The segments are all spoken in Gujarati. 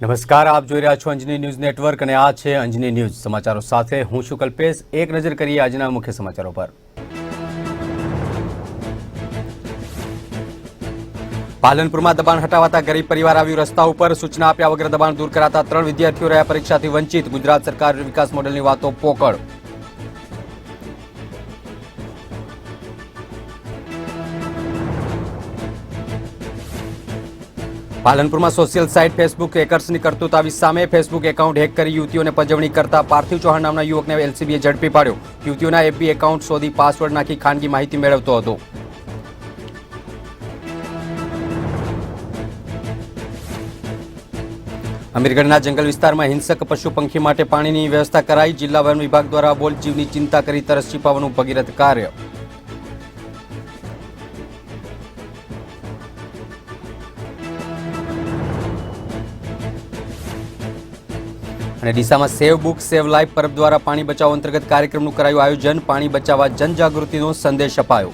નમસ્કાર, આપ જોઈ રહ્યા છો અંજની ન્યૂઝ નેટવર્ક અને આ છે અંજની ન્યૂઝ સમાચારો સાથે હું છું કલ્પેશ। એક નજર કરીએ આજના મુખ્ય સમાચારો પર। પાલનપુરમાં દબાણ હટાવાતા ગરીબ પરિવાર આવ્યું રસ્તા ઉપર। સૂચના આપ્યા વગર દબાણ દૂર કરાતા 3 વિદ્યાર્થીઓ રહ્યા પરીક્ષાથી વંચિત। ગુજરાત સરકાર વિકાસ મોડેલની વાતો પોકળ। પાલનપુરમાં સોશિયલ સાઇટ ફેસબુક હેકર્સની કરતૂત આવી સામે। ફેસબુક એકાઉન્ટ હેક કરી યુવતીઓને પજવણી કરતા પાર્થિવ ચૌહાણ નામના યુવકને એલસીબીએ ઝડપી પાડ્યો। યુવતીઓના એફબી એકાઉન્ટ શોધી પાસવર્ડ નાખી ખાનગી માહિતી મેળવતો હતો। અમીરગઢના જંગલ વિસ્તારમાં હિંસક પશુ પંખી માટે પાણીની વ્યવસ્થા કરાઈ। જિલ્લા વન વિભાગ દ્વારા બોલ જીવની ચિંતા કરી તરસ છીપાવવાનું ભગીરથ કાર્ય। અને ડીસામાં સેવ બુક સેવ લાઈફ પરબ દ્વારા પાણી બચાવો અંતર્ગત કાર્યક્રમનું કરાયું આયોજન। પાણી બચાવવા જનજાગૃતિનો સંદેશ અપાયો।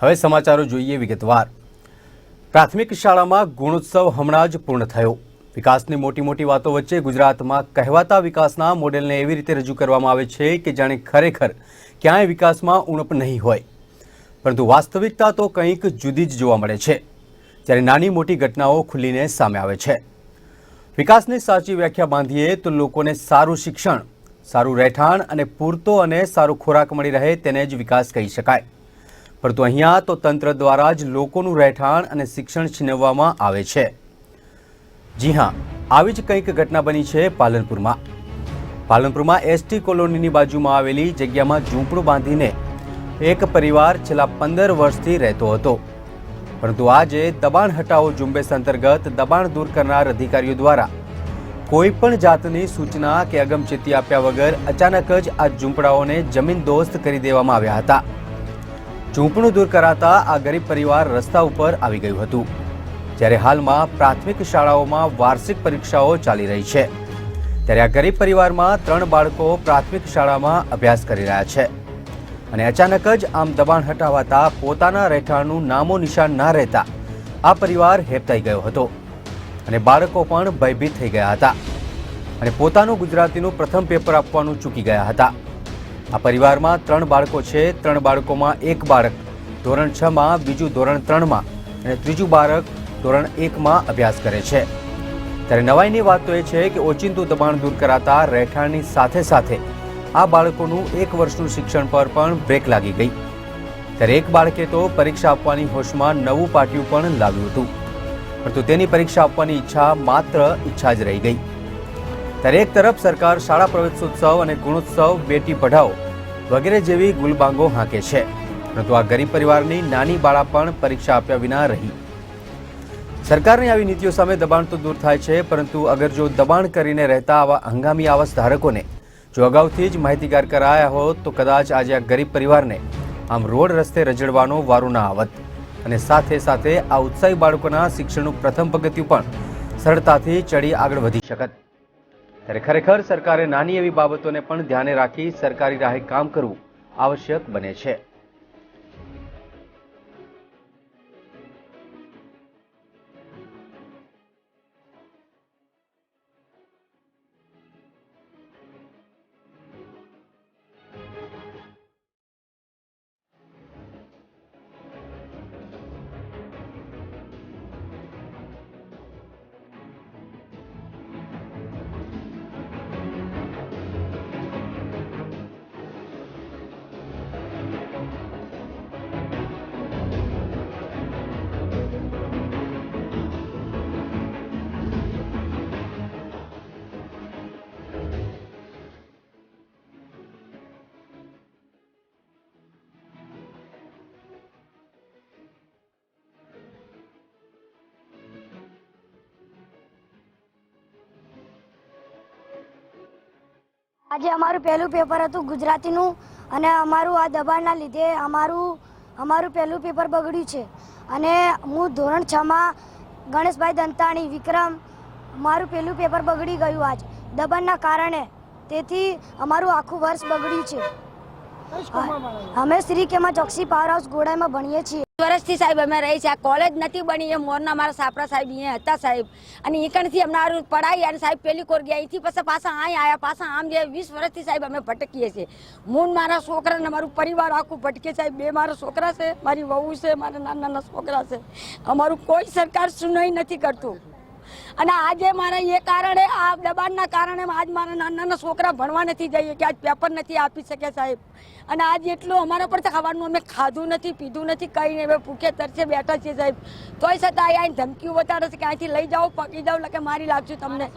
હવે સમાચારો જોઈએ વિગતવાર। પ્રાથમિક શાળામાં ગુણોત્સવ હમણાં જ પૂર્ણ થયો। વિકાસની મોટી મોટી વાતો વચ્ચે ગુજરાતમાં કહેવાતા વિકાસના મોડેલને એવી રીતે રજૂ કરવામાં આવે છે કે જાણે ખરેખર ક્યાંય વિકાસમાં ઉણપ નહીં હોય, પરંતુ વાસ્તવિકતા તો કંઈક જુદી જ જોવા મળે છે, જ્યારે નાની મોટી ઘટનાઓ ખુલીને સામે આવે છે। વિકાસની સાચી વ્યાખ્યા બાંધીએ તો લોકોને સારું શિક્ષણ, સારું રહેઠાણ અને પૂરતો અને સારો ખોરાક મળી રહે તેને જ વિકાસ કહી શકાય, પરંતુ અહીંયા તો તંત્ર દ્વારા જ લોકોનું રહેઠાણ અને શિક્ષણ છીનવવામાં આવે છે। જી હા, આવી જ કંઈક ઘટના બની છે પાલનપુરમાં। પાલનપુરમાં એસટી કોલોનીની બાજુમાં આવેલી જગ્યામાં ઝૂંપડું બાંધીને એક પરિવાર છેલ્લા 15 વર્ષથી રહેતો હતો, પરંતુ આજે દબાણ હટાવો ઝુંબેશ અંતર્ગત દબાણ દૂર કરનાર અધિકારીઓ દ્વારા કોઈ પણ જાતની સૂચના કે અગમચેતી આપ્યા વગર અચાનક જ આ ઝૂંપડાઓને જમીનદોસ્ત કરી દેવામાં આવ્યા હતા। ઝૂંપડું દૂર કરાતા આ ગરીબ પરિવાર રસ્તા ઉપર આવી ગયું હતું, જ્યારે હાલમાં પ્રાથમિક શાળાઓમાં વાર્ષિક પરીક્ષાઓ ચાલી રહી છે, ત્યારે આ ગરીબ પરિવારમાં 3 બાળકો પ્રાથમિક શાળામાં અભ્યાસ કરી રહ્યા છે અને અચાનક જ આમ દબાણ હટાવાતા પોતાના રહેઠાણનું નામો નિશાન ના રહેતા આ પરિવાર હેબતાઈ ગયો હતો અને બાળકો પણ ભયભીત થઈ ગયા હતા અને પોતાનું ગુજરાતીનું પ્રથમ પેપર આપવાનું ચૂકી ગયા હતા। આ પરિવારમાં 3 બાળકો છે। 3 બાળકોમાં એક બાળક ધોરણ 6 માં, બીજું ધોરણ 3 માં અને ત્રીજું બાળક ધોરણ 1 માં અભ્યાસ કરે છે। ત્યારે નવાઈની વાત તો એ છે કે ઓચિંતું દબાણ દૂર કરાતા રહેઠાણની સાથે સાથે આ બાળકોનું 1 વર્ષનું શિક્ષણ પર પણ બ્રેક લાગી ગઈ। ત્યારે એક બાળકે તો પરીક્ષા આપવાની હોશમાં નવું પાટિયું પણ લાવ્યું હતું, પરંતુ તેની પરીક્ષા આપવાની ઈચ્છા માત્ર ઈચ્છા જ રહી ગઈ। ત્યારે એક તરફ સરકાર શાળા પ્રવેશોત્સવ અને ગુણોત્સવ, બેટી પઢાઓ વગેરે જેવી ગુલબાંગો હાંકે છે, પરંતુ આ ગરીબ પરિવારની નાની બાળા પણ પરીક્ષા આપ્યા વિના રહી। સરકારની આવી નીતિઓ સામે દબાણ તો દૂર થાય છે, પરંતુ અગર જો દબાણ કરીને રહેતા આવા હંગામી આવાસ ધારકોને જો અગાઉથી જ માહિતીગાર કરાયા હોત તો કદાચ આજે આ ગરીબ પરિવારને આમ રોડ રસ્તે રજડવાનો વારો ના આવત અને સાથે સાથે આ ઉત્સાહી બાળકોના શિક્ષણનું પ્રથમ પગથિયું પણ સરળતાથી ચડી આગળ વધી શકત। ત્યારે ખરેખર સરકારે નાની એવી બાબતોને પણ ધ્યાને રાખી સરકારી રાહે કામ કરવું આવશ્યક બને છે। આજે અમારું પહેલું પેપર હતું ગુજરાતીનું અને અમારું આ દબાણના લીધે અમારું પહેલું પેપર બગડ્યું છે અને હું ધોરણ 6માં ગણેશભાઈ દંતાણી વિક્રમ મારું પહેલું પેપર બગડી ગયું આજ દબાણના કારણે, તેથી અમારું આખું વર્ષ બગડ્યું છે। અમે શ્રી કેમાં ચોકસી પાવર હાઉસ ગોડાઈમાં ભણીએ છીએ। વર્ષથી સાહેબ અમે રહી છે, આ કોલેજ નથી બની, એ મોરના મારા સાપરા સાહેબ અહીંયા હતા સાહેબ, અને એકણથી અમારું પડાઈ અને સાહેબ પેલી કોર ગયા, અહીંથી પછી પાછા અહીં આવ્યા, પાછા આમ જે 20 વર્ષથી સાહેબ અમે ભટકીએ છીએ। હું મારા છોકરા ને મારું પરિવાર આખું ભટકે સાહેબ, 2 મારા છોકરા છે, મારી વહુ છે, મારા નાના છોકરા છે, અમારું કોઈ સરકાર સુનાઈ નથી કરતું। અને આજે મારા એ કારણે આ દબાણના કારણે આજ મારા નાના છોકરા ભણવા નથી જઈએ કે આજ પેપર નથી આપી શકે સાહેબ, અને આજ એટલું અમારા પર ખાવાનું અમે ખાધું નથી, પીધું નથી, કંઈ નહીં, હવે ભૂખે તરસે બેઠા છીએ સાહેબ, તોય છતાં અહીં ધમકીઓ બતાડે છે કે અહીંથી લઈ જાઓ, પકી જાઓ, એટલે કે મારી લાગશું તમને।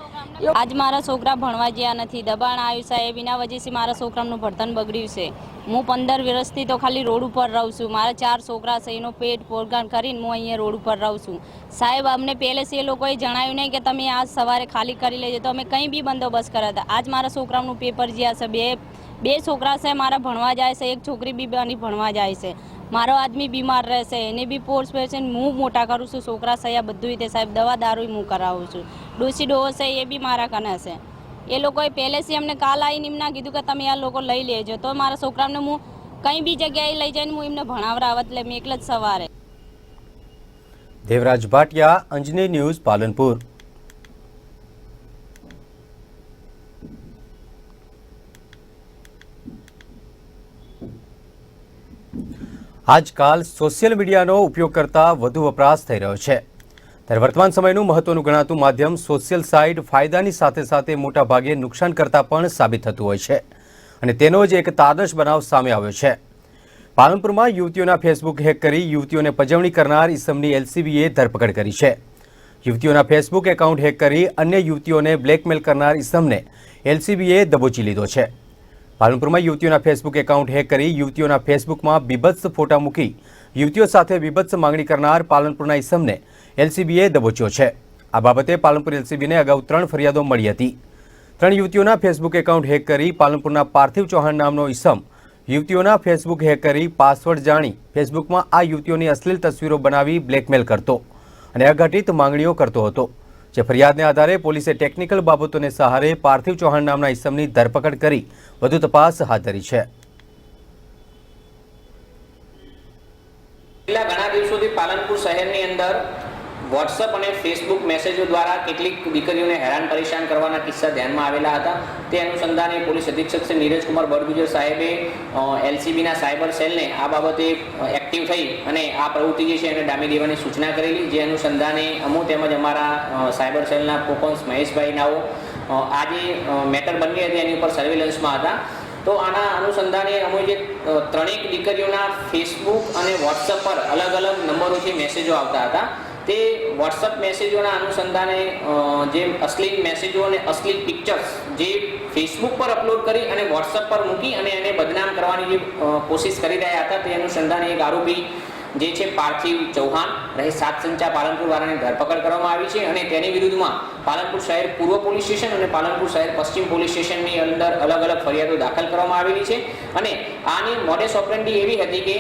આજ મારા છોકરા ભણવા ગયા નથી, દબાણ આવ્યું સાહેબ, એના વજહથી મારા છોકરાનું ભણતર બગડ્યું છે। હું 15 વર્ષથી તો ખાલી રોડ ઉપર રહું છું, મારા 4 છોકરા છે, એનો પેટ પોરગાન કરીને હું અહીંયા રોડ ઉપર રહું છું સાહેબ। અમને પહેલેથી એ લોકોએ જણાવ્યું નહીં કે તમે આજ સવારે ખાલી કરી લેજો, તો અમે કંઈ બી બંદોબસ્ત કર્યા હતા। આજ મારા છોકરાનું પેપર જ્યાં છે, બે છોકરા છે મારા ભણવા જાય છે, એક છોકરી બી બની ભણવા જાય છે, મારો આદમી બીમાર રહેશે, એને બી પોર્સ પેશન્ટ હું મોટા કરું છું, છોકરા છે આ બધું રીતે સાહેબ, દવા દારૂ હું કરાવું છું, ડોસી ડોહો છે એ બી મારા કને છે। એ લોકોએ પહેલેથી અમને કાલ આવીને એમને કીધું કે તમે આ લોકો લઈ લેજો, તો મારા છોકરાને હું કંઈ બી જગ્યાએ લઈ જઈને હું એમને ભણાવરાવત, એટલે મેં એકલા જ સવારે। દેવરાજ ભાટિયા, અંજની ન્યૂઝ, પાલનપુર। આજકાલ સોશિયલ મીડિયાનો ઉપયોગ કરતા વધુ વપરાશ થઈ રહ્યો છે, ત્યારે વર્તમાન સમયનું મહત્વનું ગણાતું માધ્યમ સોશિયલ સાઇટ ફાયદાની સાથે સાથે મોટા ભાગે નુકસાન કરતા પણ સાબિત થતું હોય છે, અને તેનો જ એક તાદશ બનાવ સામે આવ્યો છે। પાલનપુરમાં યુવતીઓના ફેસબુક હેક કરી યુવતીઓને પજવણી કરનાર ઇસમની એલસીબીએ ધરપકડ કરી છે। યુવતીઓના ફેસબુક એકાઉન્ટ હેક કરી અન્ય યુવતીઓને બ્લેકમેલ કરનાર ઇસમને એલસીબીએ દબોચી લીધો છે। પાલનપુરમાં યુવતીઓના ફેસબુક એકાઉન્ટ હેક કરી યુવતીઓના ફેસબુકમાં બીભત્સ ફોટા મૂકી યુવતીઓ સાથે બીભત્સ માંગણી કરનાર પાલનપુરના ઇસમને એલસીબીએ દબોચ્યો છે। આ બાબતે પાલનપુર એલસીબીને અગાઉ 3 ફરિયાદો મળી હતી। 3 યુવતીઓના ફેસબુક એકાઉન્ટ હેક કરી પાલનપુરના પાર્થિવ ચૌહાણ નામનો ઇસમ યુવતીઓના ફેસબુક હેક કરી પાસવર્ડ જાણી ફેસબુકમાં આ યુવતીઓની અશ્લીલ તસવીરો બનાવી બ્લેકમેલ કરતો અને અઘટિત માંગણીઓ કરતો હતો, જે ફરિયાદને આધારે પોલીસે ટેકનિકલ બાબતોને સહારે પાર્થિવ ચૌહાણ નામના ઇસમની ધરપકડ કરી વધુ તપાસ હાથ ધરી છે। છેલ્લા ઘણા દિવસોથી પાલનપુર શહેરની અંદર વોટ્સઅપ અને ફેસબુક મેસેજો દ્વારા કેટલીક દીકરીઓને હેરાન પરેશાન કરવાના કિસ્સા ધ્યાનમાં આવેલા હતા। તે અનુસંધાને પોલીસ અધિક્ષક શ્રી નીરજકુમાર બળગુજર સાહેબે એલસીબીના સાયબર સેલને આ બાબતે એક્ટિવ થઈ અને આ પ્રવૃત્તિ જે છે એને ડામી દેવાની સૂચના કરેલી, જે અનુસંધાને અમો તેમજ અમારા સાયબર સેલના પોકોન્સ મહેશભાઈ નાઓ આ જે મેટર બની હતી એની ઉપર સર્વેલન્સમાં હતા। તો આના અનુસંધાને અમે જે 3 દીકરીઓના ફેસબુક અને વોટ્સઅપ પર અલગ અલગ નંબરોથી મેસેજો આવતા હતા, તે વોટ્સઅપ મેસેજોના અનુસંધાને જે અશ્લીલ મેસેજો અને અશ્લીલ પિક્ચર્સ જે ફેસબુક પર અપલોડ કરી અને વોટ્સઅપ પર મૂકી અને એને બદનામ કરવાની જે કોશિશ કરી રહ્યા હતા, તે અનુસંધાને એક આરોપી જે છે પાર્થિવ ચૌહાણ રહે 7 સંચા પાલનપુર વાળાની ધરપકડ કરવામાં આવી છે, અને તેની વિરુદ્ધમાં પાલનપુર શહેર પૂર્વ પોલીસ સ્ટેશન અને પાલનપુર શહેર પશ્ચિમ પોલીસ સ્ટેશનની અંદર અલગ અલગ ફરિયાદો દાખલ કરવામાં આવેલી છે। અને આની મોડેસ ઓપરેન્ડી એવી હતી કે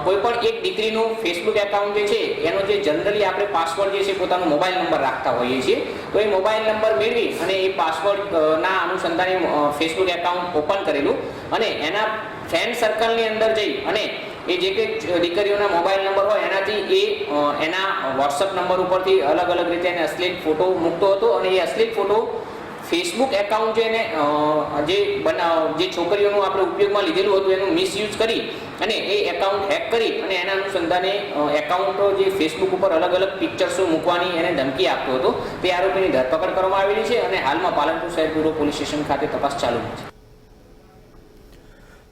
કોઈ પણ એક દીકરીનું ફેસબુક એકાઉન્ટ જે છે એનો જે જનરલી આપણે પાસવર્ડ જે છે પોતાનો મોબાઈલ નંબર રાખતા હોઈએ છીએ, તો એ મોબાઈલ નંબર મેળવી અને એ પાસવર્ડના અનુસંધાને ફેસબુક એકાઉન્ટ ઓપન કરેલું અને એના ફ્રેન્ડ સર્કલની અંદર જઈ અને એ જે કે દીકરીઓના મોબાઈલ નંબર હોય એનાથી એના વોટ્સઅપ નંબર ઉપરથી અલગ અલગ રીતે એને અશ્લીલ ફોટો મૂકતો હતો, અને એ અશ્લીલ ફોટો ફેસબુક એકાઉન્ટ જે એને જે છોકરીઓનું આપણે ઉપયોગમાં લીધેલું હતું એનું મિસયુઝ કરી અને એ એકાઉન્ટ હેક કરી અને એના અનુસંધાને એકાઉન્ટો જે ફેસબુક ઉપર અલગ અલગ પિક્ચર્સો મૂકવાની એને ધમકી આપતો હતો, તે આરોપીની ધરપકડ કરવામાં આવેલી છે અને હાલમાં પાલનપુર શહેર પૂર્વ પોલીસ સ્ટેશન ખાતે તપાસ ચાલુ છે।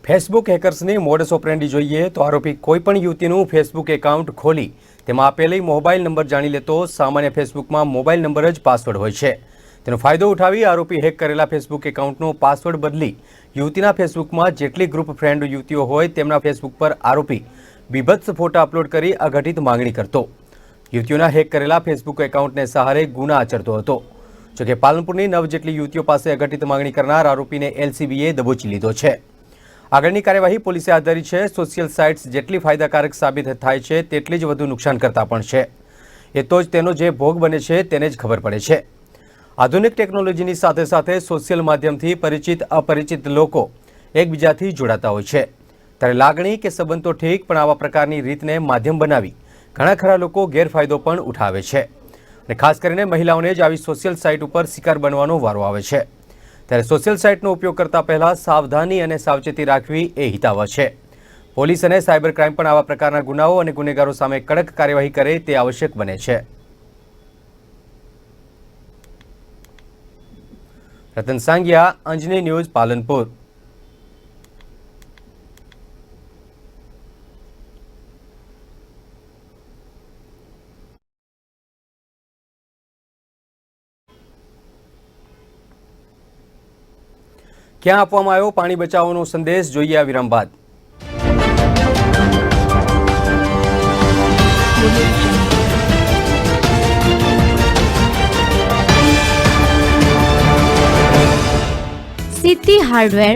ફેસબુક હેકર્સની મોડસ ઓપરેન્ડી જોઈએ તો આરોપી કોઈપણ યુવતીનું ફેસબુક એકાઉન્ટ ખોલી તેમાં આપેલી મોબાઈલ નંબર જાણી લેતો। સામાન્ય ફેસબુકમાં મોબાઈલ નંબર જ પાસવર્ડ હોય છે, તેનો ફાયદો ઉઠાવી આરોપી હેક કરેલા ફેસબુક એકાઉન્ટનો પાસવર્ડ બદલી યુવતીના ફેસબુકમાં જેટલી ગ્રુપ ફ્રેન્ડ યુવતીઓ હોય તેમના ફેસબુક પર આરોપી બીભત્સ ફોટા અપલોડ કરી અઘટિત માંગણી કરતો। યુવતીઓના હેક કરેલા ફેસબુક એકાઉન્ટને સહારે ગુના આચરતો હતો, જોકે પાલનપુરની 9 જેટલી યુવતીઓ પાસે અઘટિત માંગણી કરનાર આરોપીને એલસીબીએ દબોચી લીધો છે। આગળની કાર્યવાહી પોલીસે હાથ ધરી છે। સોશિયલ સાઇટ્સ જેટલી ફાયદાકારક સાબિત થાય છે તેટલી જ વધુ નુકસાનકર્તા પણ છે। એ તો જ તેનો જે ભોગ બને છે તેને જ ખબર પડે છે। આધુનિક ટેકનોલોજીની સાથે સાથે સોશિયલ માધ્યમથી પરિચિત અપરિચિત લોકો એકબીજાથી જોડાતા હોય છે। ત્યારે લાગણી કે સંબંધ તો ઠીક, પણ આવા પ્રકારની રીતને માધ્યમ બનાવી ઘણા ખરા લોકો ગેરફાયદો પણ ઉઠાવે છે અને ખાસ કરીને મહિલાઓને જ આવી સોશિયલ સાઇટ ઉપર શિકાર બનવાનો વારો આવે છે। ત્યારે સોશિયલ સાઇટનો ઉપયોગ કરતા પહેલા સાવધાની અને સાવચેતી રાખવી એ હિતાવહ છે। પોલીસ અને સાયબર ક્રાઇમ પણ આવા પ્રકારના ગુનાઓ અને ગુનેગારો સામે કડક કાર્યવાહી કરે તે આવશ્યક બને છે। રતન સાંગિયા, અંજની ન્યૂઝ, પાલનપુર। ક્યાં આપવામાં આવ્યો પાણી બચાવવાનો સંદેશ? જોઈએ આ વિરામ બાદ। સિદ્ધિ hardware,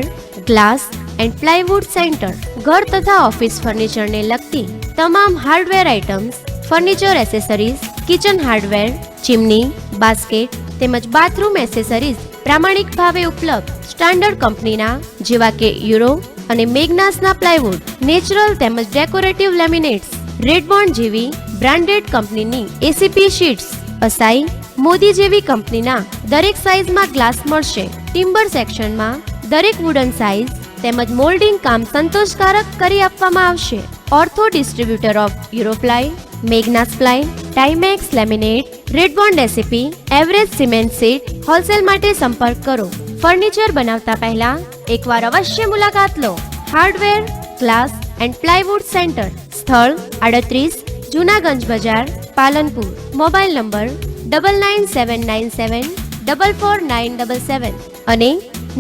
glass and plywood centre ઘર તથા ઓફિસ ફર્નિચરને લગતી તમામ hardware items, furniture accessories, kitchen hardware, chimney, basket તેમજ બાથરૂમ એસેસરીઝ પ્રામાણિક ભાવે ઉપલબ્ધ। સ્ટાન્ડર્ડ કંપનીના જેવા કે યુરો અને મેગ્નાસના પ્લાયવુડ, નેચરલ તેમજ ડેકોરેટિવ લેમિનેટ્સ, રેડબોન્ડ જેવી બ્રાન્ડેડ કંપનીની એસીપી શીટ્સ, અસાઈ, મોદી જેવી કંપનીના દરેક સાઇઝમાં ગ્લાસ મળશે। ટિમ્બર સેક્શનમાં દરેક વુડન સાઇઝ તેમજ મોલ્ડિંગ કામ સંતોષકારક કરી આપવામાં આવશે। ઓર્થો distributor of Europly, Magnus ply, Timex laminate, Redbond ACP, average cement sheet wholesale માટે સંપર્ક કરો। ફર્નિચર બનાવતા પહેલા એકવાર અવશ્ય મુલાકાત લો। Hardware, glass and plywood centre, સ્થળ 38 જૂનાગંજ બજાર, પાલનપુર। મોબાઈલ નંબર 997997444977 અને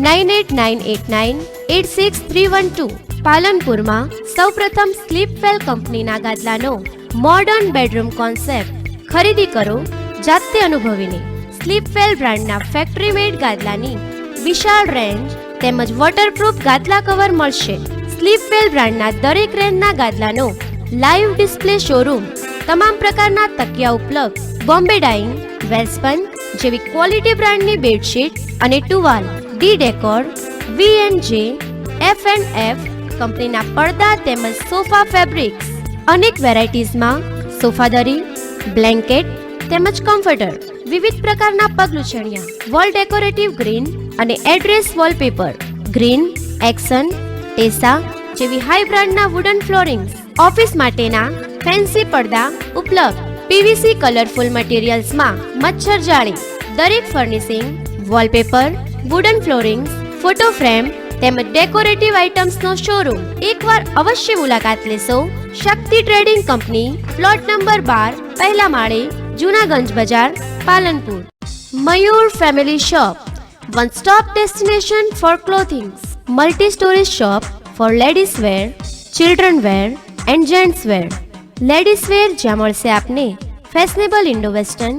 9898986312। પાલનપુરમાં સૌપ્રથમ સ્લીપવેલ કંપનીના ગાદલાનો મોડર્ન બેડરૂમ કોન્સેપ્ટ ખરીદી કરો જાતે અનુભવીને। સ્લીપવેલ બ્રાન્ડના ફેક્ટરી મેડ ગાદલાની વિશાળ રેન્જ તેમજ વોટરપ્રૂફ ગાદલા કવર મળશે। સ્લીપવેલ બ્રાન્ડના દરેક રેન્જના ગાદલાનો લાઈવ ડિસ્પ્લે શોરૂમ, તમામ પ્રકારના તકિયા ઉપલબ્ધ। બોમ્બે ડાઇંગ, વેલ્સપન જેવી ક્વોલિટી બ્રાન્ડની બેડશીટ અને ટુવાલ, ડી ડેકોર, વી&જે, F&F કંપનીના પડદા તેમજ સોફા ફેબ્રિક્સ, અનેક વેરાયટીઝમાં સોફાદરી, બ્લેન્કેટ તેમજ કમ્ફર્ટર, વિવિધ પ્રકારના પગલુછણિયા, વોલ ડેકોરેટિવ ગ્રીન અને address wallpaper, green, action, Tessa જેવી હાઈ બ્રાન્ડના વુડન ફ્લોરિંગ્સ, ઓફિસ માટેના ફેન્સી પડદા ઉપલબ્ધ। પીવીસી કલરફુલ મટીરિયલ્સમાં મચ્છર જાળી, દરેક furnishing, wallpaper, wooden floorings, photo frame તેમજ ડેકોરેટિવ આઇટમ્સનો શોરૂમ। એકવાર અવશ્ય મુલાકાત લેશો। Shakti trading company, plot number 12, પહેલા માળે, જૂનાગંજ બજાર, Palanpur. Mayur family shop, one stop destination for clothings, multi storage shop for ladies wear, children wear and gents wear. Ladies wear જ્યાં મળશે આપને ફેશનેબલ ઇન્ડો વેસ્ટર્ન,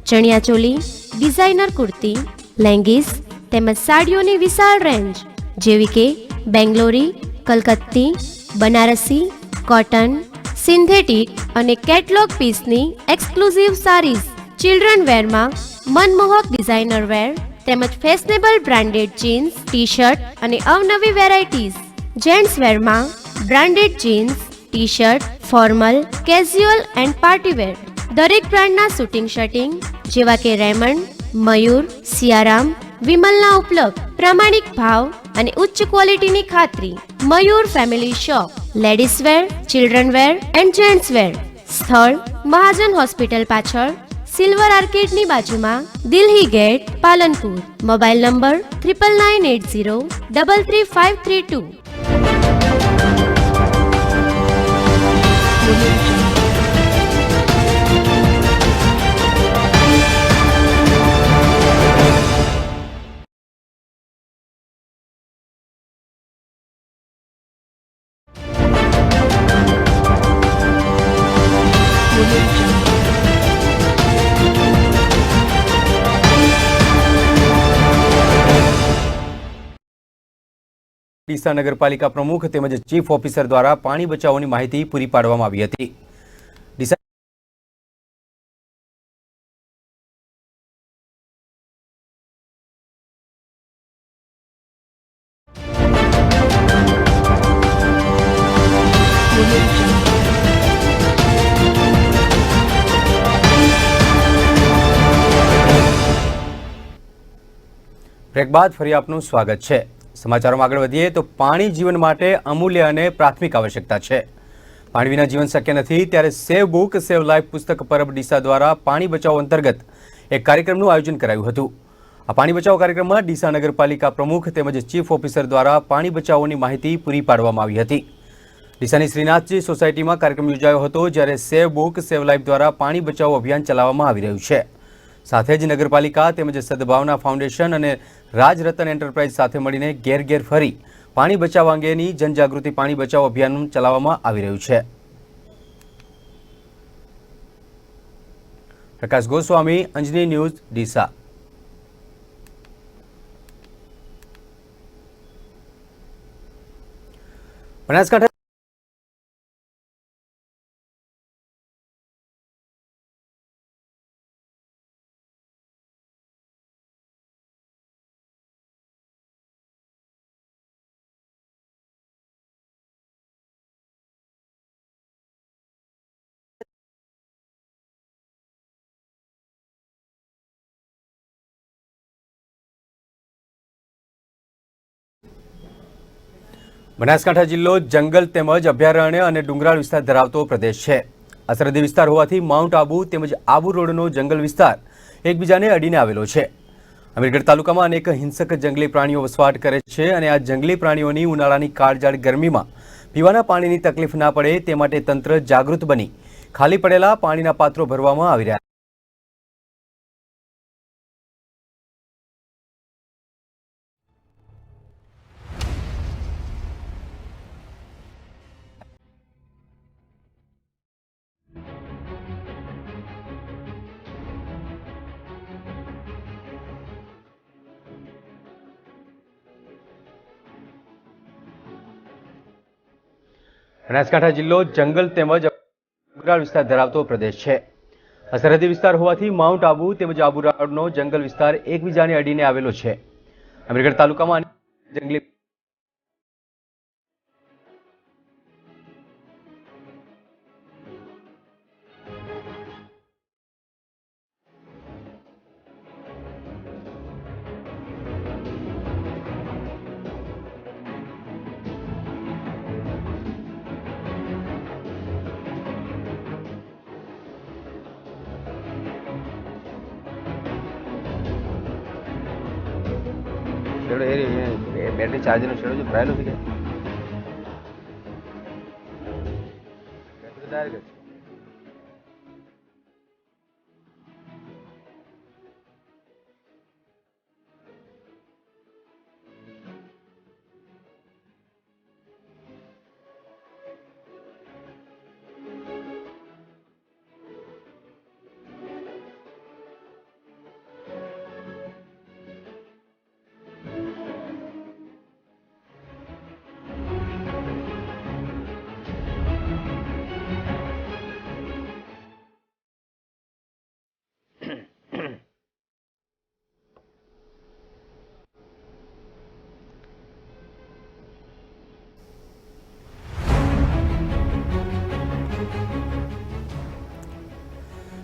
ચણિયાચોલી, ડિઝાઇનર કુર્તી, લેંગીસ તેમજ સાડીઓની વિશાળ રેન્જ જેવી કે બેંગ્લોરી, કલકત્તી, બનારસી, કોટન, સિન્થેટિક અને કેટલોગ પીસની એક્સક્લુઝિવ સારીઝ। ચિલ્ડ્રન વેરમાં મનમોહક ડિઝાઇનર વેર તેમજ fashionable branded jeans, T shirt અને અવનવી વેરાયટીઝ। જેન્ટ્સ વેરમાં branded jeans, T shirt, formal, casual and partywear, દરેક બ્રાન્ડના શૂટિંગ શર્ટિંગ જેવા કે રેમન્ડ, મયુર, સિયારામ, વિમલના ઉપલબ્ધ। પ્રામાણિક ભાવ અને ઉચ્ચ ક્વોલિટીની ખાતરી। Mayur family shop, ladies wear, children wear and gents wear. સ્થળ મહાજન હોસ્પિટલ પાછળ, સિલ્વર આર્કેડની બાજુમાં, Delhi gate, Palanpur. Mobile number 9980333532। Deesa નગરપાલિકા પ્રમુખ તેમજ ચીફ ઓફિસર દ્વારા પાણી બચાવવાની માહિતી પૂરી પાડવામાં આવી હતી. ડીસા બ્રેક બાદ ફરી આપનું સ્વાગત છે. સમાચારોમાં આગળ વધીએ તો પાણી જીવન માટે અમૂલ્ય અને પ્રાથમિક આવશ્યકતા છે. પાણી વિના જીવન શક્ય નથી, ત્યારે સેવ બુક સેવ લાઈફ પુસ્તક પરબ ડીસા દ્વારા પાણી બચાવો અંતર્ગત એક કાર્યક્રમનું આયોજન કરાયું હતું. આ પાણી બચાવો કાર્યક્રમમાં ડીસા નગરપાલિકા પ્રમુખ તેમજ ચીફ ઓફિસર દ્વારા પાણી બચાવોની માહિતી પૂરી પાડવામાં આવી હતી. ડીસાની શ્રીનાથજી સોસાયટીમાં કાર્યક્રમ યોજાયો હતો, જ્યારે સેવ બુક સેવ લાઈફ દ્વારા પાણી બચાવો અભિયાન ચલાવવામાં આવી રહ્યું છે. સાથે જ નગરપાલિકા તેમજ સદભાવના ફાઉન્ડેશન અને રાજરતન એન્ટરપ્રાઇઝ સાથે મળીને ઘેર ઘેર ફરી પાણી બચાવ અંગેની જનજાગૃતિ પાણી બચાવ અભિયાન ચલાવવામાં આવી રહ્યું છે. પ્રકાશ ગોસ્વામી, અંજની ન્યૂઝ, ડીસા. બનાસકાંઠા બનાસકાંઠા જિલ્લો જંગલ તેમજ અભયારણ્ય અને ડુંગરાળ વિસ્તાર ધરાવતો પ્રદેશ છે. આ સરહદી વિસ્તાર હોવાથી માઉન્ટ આબુ તેમજ આબુ રોડનો જંગલ વિસ્તાર એકબીજાને અડીને આવેલો છે. અમીરગઢ તાલુકામાં અનેક હિંસક જંગલી પ્રાણીઓ વસવાટ કરે છે અને આ જંગલી પ્રાણીઓની ઉનાળાની કાળઝાળ ગરમીમાં પીવાના પાણીની તકલીફ ના પડે તે માટે તંત્ર જાગૃત બની ખાલી પડેલા પાણીના પાત્રો ભરવામાં આવી રહ્યા છે. બનાસકાંઠા જિલ્લો જંગલ તેમજ ડુંગરાળ વિસ્તાર ધરાવતો પ્રદેશ છે. આ સરહદી વિસ્તાર હોવાથી માઉન્ટ આબુ તેમજ આબુ રોડનો જંગલ વિસ્તાર એકબીજાને અડીને આવેલો છે. અમીરગઢ તાલુકામાં જંગલી બેટરી ચાર્જરનો છેડો જો ભરાયેલો છે કે ડાયરેક્ટ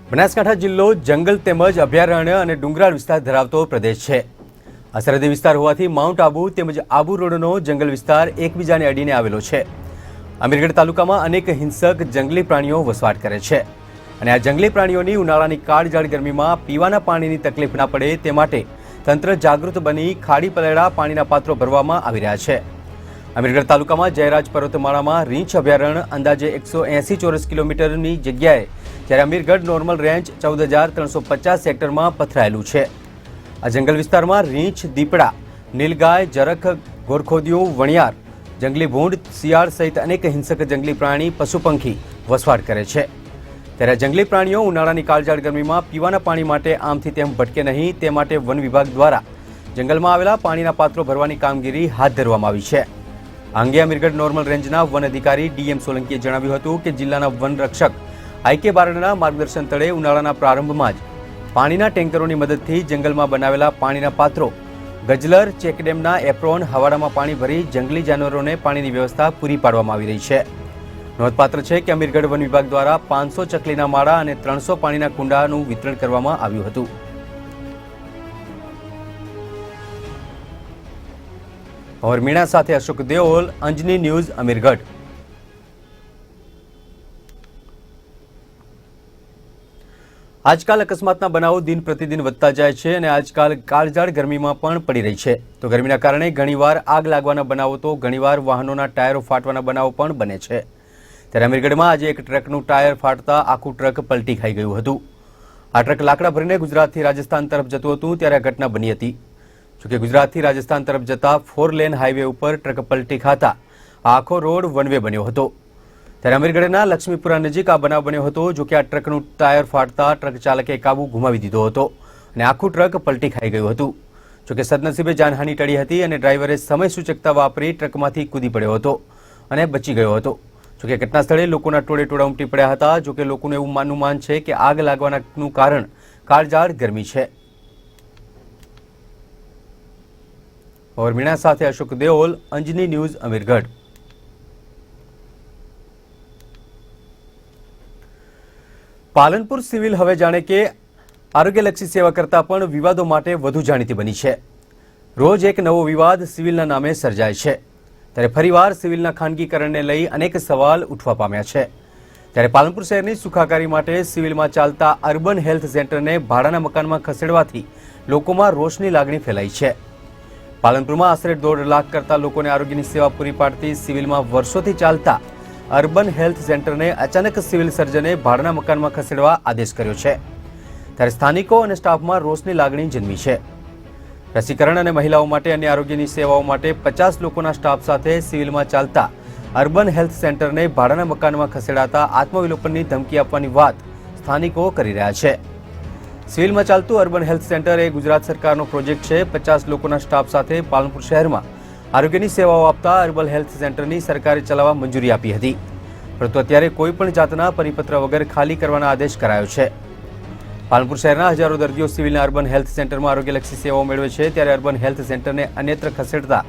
બનાસકાંઠા જિલ્લો જંગલ તેમજ અભયારણ્ય અને ડુંગરાળ વિસ્તાર ધરાવતો પ્રદેશ છે. આ સરહદી વિસ્તાર હોવાથી માઉન્ટ આબુ તેમજ આબુ રોડનો જંગલ વિસ્તાર એકબીજાને અડીને આવેલો છે. અમીરગઢ તાલુકામાં અનેક હિંસક જંગલી પ્રાણીઓ વસવાટ કરે છે અને આ જંગલી પ્રાણીઓની ઉનાળાની કાળઝાળ ગરમીમાં પીવાના પાણીની તકલીફ ના પડે તે માટે તંત્ર જાગૃત બની ખાડી પડેલા પાણીના પાત્રો ભરવામાં આવી રહ્યા છે. અમીરગઢ તાલુકામાં જયરાજ પર્વતમાળામાં રીંછ અભયારણ્ય અંદાજે 180 ચોરસ કિલોમીટરની જગ્યાએ, જ્યારે અમીરગઢ નોર્મલ રેન્જ 14,350 હેક્ટરમાં પથરાયેલું છે. આ જંગલ વિસ્તારમાં રીંછ, દીપડા, નીલગાય, જરખ, ગોરખોદિયું, વણિયાર, જંગલી ભૂંડ, શિયાળ સહિત અનેક હિંસક જંગલી પ્રાણી, પશુપંખી વસવાટ કરે છે. ત્યારે જંગલી પ્રાણીઓ ઉનાળાની કાળઝાળ ગરમીમાં પીવાના પાણી માટે આમથી તેમ ભટકે નહીં તે માટે વન વિભાગ દ્વારા જંગલમાં આવેલા પાણીના પાત્રો ભરવાની કામગીરી હાથ ધરવામાં આવી છે. આ અંગે અમીરગઢ નોર્મલ રેન્જના વન અધિકારી ડીએમ સોલંકીએ જણાવ્યું હતું કે જિલ્લાના વન રક્ષક આઈકે બારડના માર્ગદર્શન તળે ઉનાળાના પ્રારંભમાં જ પાણીના ટેન્કરોની મદદથી જંગલમાં બનાવેલા પાણીના પાત્રો, ગજલર, ચેકડેમના એપ્રોન, હવાડામાં પાણી ભરી જંગલી જાનવરોને પાણીની વ્યવસ્થા પૂરી પાડવામાં આવી રહી છે. નોંધપાત્ર છે કે અમીરગઢ વન વિભાગ દ્વારા 500 ચકલીના માળા અને 300 પાણીના કુંડાનું વિતરણ કરવામાં આવ્યું હતું. और मीणा साथे अशोक देओल, अंजनी न्यूज, अमीरगढ़। આજકાલ અકસ્માતના બનાવો દિન પ્રતિદિન વધતા જાય છે અને આજકાલ કાળઝાળ ગરમીમાં પણ પડી રહી છે. તો ગરમીના કારણે ઘણીવાર આગ લાગવાના બનાવો તો ઘણીવાર વાહનોના ટાયરો ફાટવાના બનાવો પણ બને છે. ત્યારે અમીરગઢમાં આજે એક ટ્રકનું ટાયર ફાટતા આખું ટ્રક પલટી ખાઈ ગયું હતું. આ ટ્રક લાકડા ભરીને ગુજરાતથી રાજસ્થાન તરફ જતું હતું ત્યારે આ ઘટના બની હતી. જોકે ગુજરાતથી રાજસ્થાન તરફ જતા 4 લેન હાઈવે ઉપર ટ્રક પલટી ખાતા આખો રોડ વન વે બન્યો હતો. ત્યારે અમીરગઢના લક્ષ્મીપુરા નજીક આ બનાવ બન્યો હતો. જોકે આ ટ્રકનું ટાયર ફાટતા ટ્રક ચાલકે કાબુ ગુમાવી દીધો હતો અને આખું ટ્રક પલટી ખાઈ ગયું હતું. જોકે સદનસીબે જાનહાનિ ટળી હતી અને ડ્રાઈવરે સમય સૂચકતા વાપરી ટ્રકમાંથી કૂદી પડ્યો હતો અને બચી ગયો હતો. જોકે ઘટના સ્થળે લોકોના ટોળે ટોળા ઉમટી પડ્યા હતા. જોકે લોકોનું એવું અનુમાન છે કે આગ લાગવાનું કારણ કાળઝાળ ગરમી છે. और मीणा साथे अशोक देओल, अंजनी न्यूज, अमीरगढ़। પાલનપુર સિવિલ હવે જાણે કે આરોગ્યલક્ષી સેવા કરતા પણ વિવાદો માટે વધુ જાણીતી બની છે. રોજ એક નવો વિવાદ સિવિલના નામે સર્જાય છે. ત્યારે ફરીવાર સિવિલના ખાનગીકરણને લઈ અનેક સવાલ ઉઠવા પામ્યા છે. ત્યારે પાલનપુર શહેરની સુખાકારી માટે સિવિલમાં ચાલતા અર્બન હેલ્થ સેન્ટરને ભાડાના મકાનમાં ખસેડવાથી લોકોમાં રોષની લાગણી ફેલાઈ છે. પાલનપુરમાં આશરે 1.5 લાખ કરતા લોકોને આરોગ્યની સેવા પૂરી પાડતી સિવિલમાં વર્ષોથી ચાલતા અર્બન હેલ્થ સેન્ટરને અચાનક સિવિલ સર્જને ભાડાના મકાનમાં ખસેડવા આદેશ કર્યો છે. ત્યારે સ્થાનિકો અને સ્ટાફમાં રોષની લાગણી જન્મી છે. રસીકરણ અને મહિલાઓ માટે અન્ય આરોગ્યની સેવાઓ માટે 50 લોકોના સ્ટાફ સાથે સિવિલમાં ચાલતા અર્બન હેલ્થ સેન્ટરને ભાડાના મકાનમાં ખસેડાતા આત્મવિલોપનની ધમકી આપવાની વાત સ્થાનિકો કરી રહ્યા છે. સિવિલમાં ચાલતું અર્બન હેલ્થ સેન્ટર એ ગુજરાત સરકારનો પ્રોજેક્ટ છે. 50 લોકોના સ્ટાફ સાથે પાલનપુર શહેરમાં આરોગ્યની સેવાઓ આપતા અર્બન હેલ્થ સેન્ટરની સરકારે ચલાવવા મંજૂરી આપી હતી. પરંતુ અત્યારે કોઈપણ જાતના પરિપત્ર વગર ખાલી કરવાના આદેશ કરાયો છે. પાલનપુર શહેરના હજારો દર્દીઓ સિવિલના અર્બન હેલ્થ સેન્ટરમાં આરોગ્યલક્ષી સેવાઓ મેળવે છે. ત્યારે અર્બન હેલ્થ સેન્ટરને અન્યત્ર ખસેડતા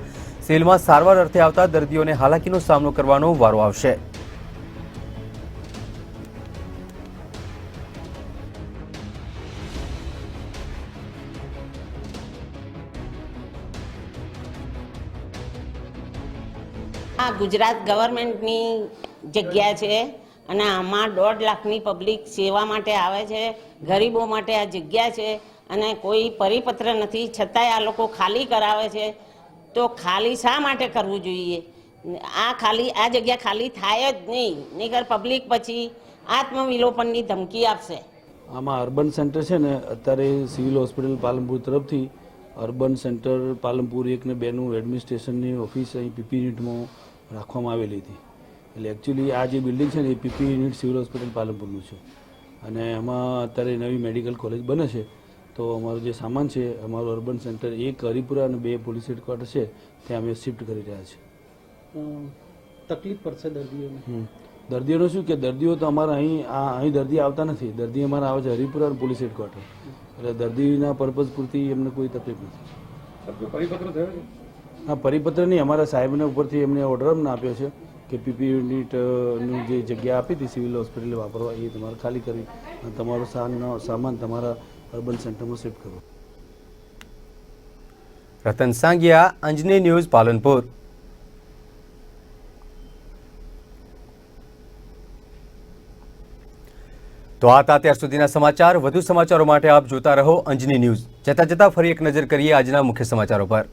સિવિલમાં સારવાર અર્થે આવતા દર્દીઓને હાલાકીનો સામનો કરવાનો વારો આવશે. આ ગુજરાત ગવર્મેન્ટની જગ્યા છે અને આમાં 1.5 લાખની પબ્લિક સેવા માટે આવે છે. ગરીબો માટે આ જગ્યા છે અને કોઈ પરિપત્ર નથી, છતાંય આ લોકો ખાલી કરાવે છે. તો ખાલી શા માટે કરવું જોઈએ? આ જગ્યા ખાલી થાય જ નહીં, નહીંતર પબ્લિક પછી આત્મવિલોપનની ધમકી આપશે. આમાં અર્બન સેન્ટર છે ને, અત્યારે સિવિલ હોસ્પિટલ પાલનપુર તરફથી અર્બન સેન્ટર પાલનપુર 1 અને 2નું એડમિનિસ્ટ્રેશનની ઓફિસ અહીં પીપી યુનિટમાં રાખવામાં આવેલી હતી. એટલે એકચ્યુઅલી આ જે બિલ્ડિંગ છે ને એ પીપી યુનિટ સિવિલ હોસ્પિટલ પાલનપુરનું છે અને એમાં અત્યારે નવી મેડિકલ કોલેજ બને છે. તો અમારો જે સામાન છે, અમારું અર્બન સેન્ટર 1 હરિપુરા અને 2 પોલીસ હેડક્વાર્ટર છે ત્યાં અમે શિફ્ટ કરી રહ્યા છીએ. તકલીફ પડશે દર્દીઓને. દર્દીઓનું શું કે દર્દીઓ તો અમારા અહીં દર્દી આવતા નથી. દર્દી અમારા આવે છે હરિપુરા અને પોલીસ હેડક્વાર્ટર. એટલે દર્દીના પર્પઝ પૂરતી એમને કોઈ તકલીફ નથી. પરિપત્ર થયો છે? હા, પરિપત્ર નહીં, અમારા સાહેબને ઉપરથી એમને ઓર્ડર અમને આપ્યો છે કે પીપી યુનિટની જે જગ્યા આપી હતી સિવિલ હોસ્પિટલે વાપરવા એ તમારે ખાલી કરી અને તમારો સામાન તમારા અર્બન સેન્ટરમાં શિફ્ટ કરો. રતન સાંગિયા, અંજની ન્યૂઝ, પાલનપુર। તો આ હતા અત્યાર સુધીના સમાચાર. વધુ સમાચારો માટે આપ જોતા રહો અંજની ન્યૂઝ। જતા જતા ફરી એક નજર કરીએ આજના મુખ્ય સમાચારો પર।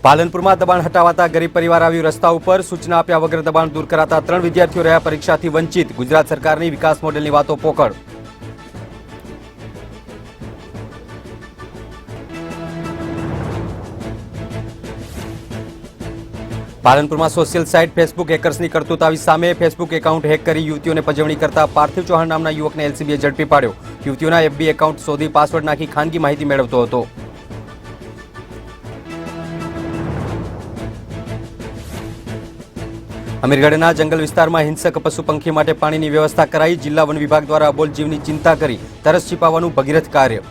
પાલનપુરમાં દબાણ હટાવાતા ગરીબ પરિવાર આવ્યું રસ્તા ઉપર। સૂચના આપ્યા વગર દબાણ દૂર કરાતા 3 વિદ્યાર્થીઓ રહ્યા પરીક્ષાથી વંચિત। ગુજરાત સરકારની વિકાસ મોડેલની વાતો પોકળ। પાલનપુરમાં સોશિયલ સાઇટ ફેસબુક હેકર્સની કરતૂત આવી સામે। ફેસબુક એકાઉન્ટ હેક કરી યુવતીઓને પજવણી કરતા પાર્થિવ ચૌહાણ નામના યુવકને એલસીબીએ ઝડપી પાડ્યો। યુવતીઓના એફબી એકાઉન્ટ શોધી પાસવર્ડ નાખી ખાનગી માહિતી મેળવતો હતો। અમીરગઢના જંગલ વિસ્તારમાં હિંસક પશુ પંખી માટે પાણીની વ્યવસ્થા કરાઈ. જિલ્લા વન વિભાગ દ્વારા અબોલ જીવની ચિંતા કરી તરસ છીપાવવાનું ભગીરથ કાર્ય.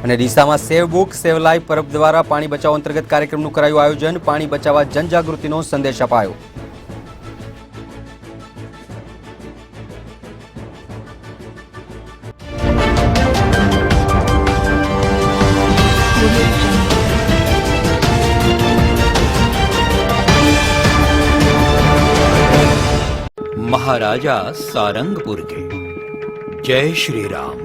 અને ડીસામાં સેવ બુક સેવ લાઈફ પરબ દ્વારા પાણી બચાવો અંતર્ગત કાર્યક્રમનું કરાયું આયોજન. પાણી બચાવવા જનજાગૃતિનો સંદેશ અપાયો. महाराजा सारंगपुर के जय श्री राम।